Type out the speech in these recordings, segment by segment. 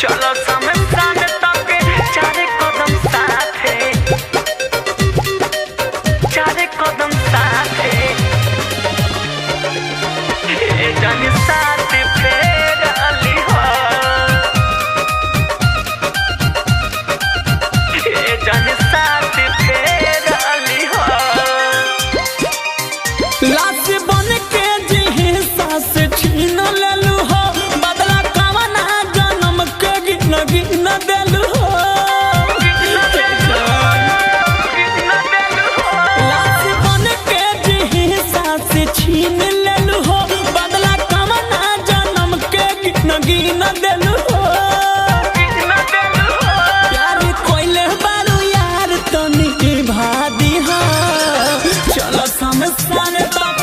चलो समसान तक चारे कदम साथे, चारे कदम साथे ए जानी साथ फेर अली हो, ए जानी साथ फेर अली हो। लाश बन के जी सांस छीन लेलू हो, बदला कवना जन्म के गिन देलू हो। लाश बन के जी सांस छीन लेलू हो, बदला कवना जन्म के गिन देलू हो। प्यार कोइले बारू यार तो निभा दिहा, चलो समसान तक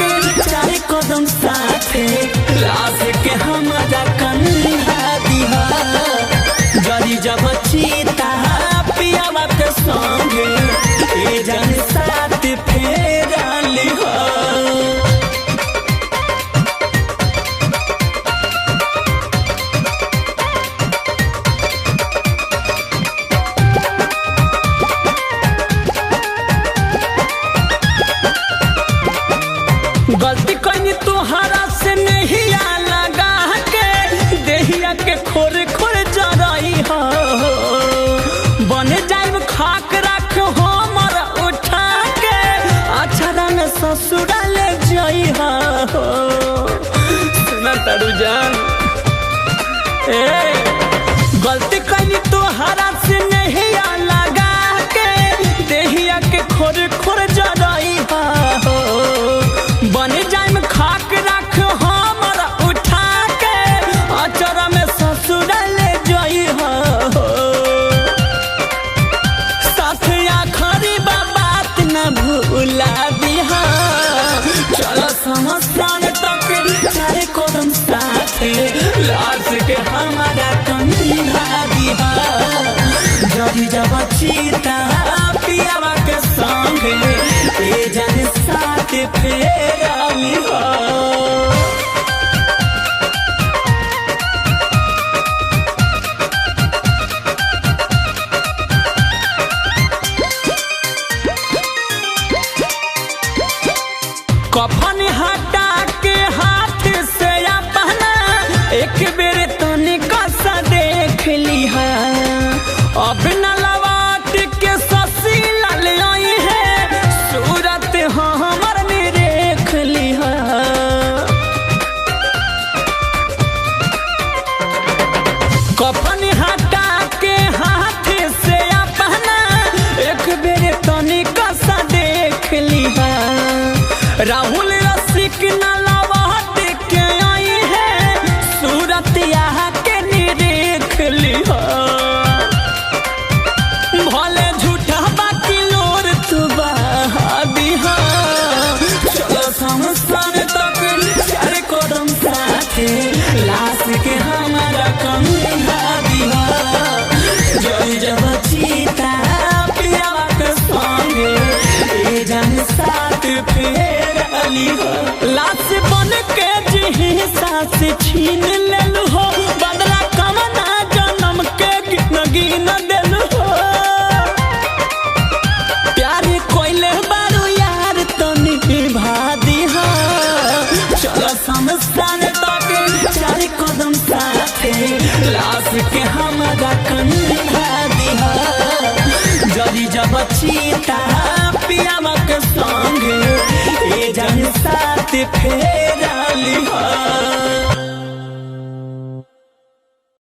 चारे कदम साथे, लाश के हमारा कंधा दिहा। जरी जब चीता पियावा के संगे, ए जन साथ फेर लिहा। गलती कहीं तुहरा से नहीं लगा के, देहिया के खोर खोर जरई हो। बन जाइब खाक रख हमर उठा के, अछरा में ससुरा ले जई हो। सुना तारू जान गलती कहीं तुहरा से नहीं लगा के, देहिया के खोर खोर जरई हो। बन जाइम खाक रख हमर उठा के, अचरा में ससुर ले जई हो। साथ आखरी बात न भूला दिहा, चलो समसान तक चारे कदम साथे, लाश के हमारा कंधा दिहा। जरी जब चीता पियावा के संगे, ए जन साथ फेर लिहा। कफन हटा के हाथ से अपना, एक बेर तनिका सा देख लिहा। अब न लवाट के ससी लाल आई है, सूरत हमर निरेख लिहा। कफन हटा के हाथ से अपना, एक बेर तनिका सा देख लिहा। राहुल रसिक न लवाट के आई है, सूरत यहाँ के निरेख लिहा। भले झूठा बाकी लोर तू बहा दिहा, चलो समसान तक चारे कदम साथे, लाश के हमारा कंधा दिहा। जई जब चीता पियावा के संगे, ए जन साथ फेर लिहा। लाश बन के जी सांस छीन लेलू हो, बदला कवना जन्म के गिन देलू हो। प्यार कोइले बारू यार तो निभा दिहा, चलो समसान तक चारे कदम साथे, लाश के हमारा कंधा दिहा। जरी जब चीता पियावा के संगे, ए जन साथ फेर लिहा।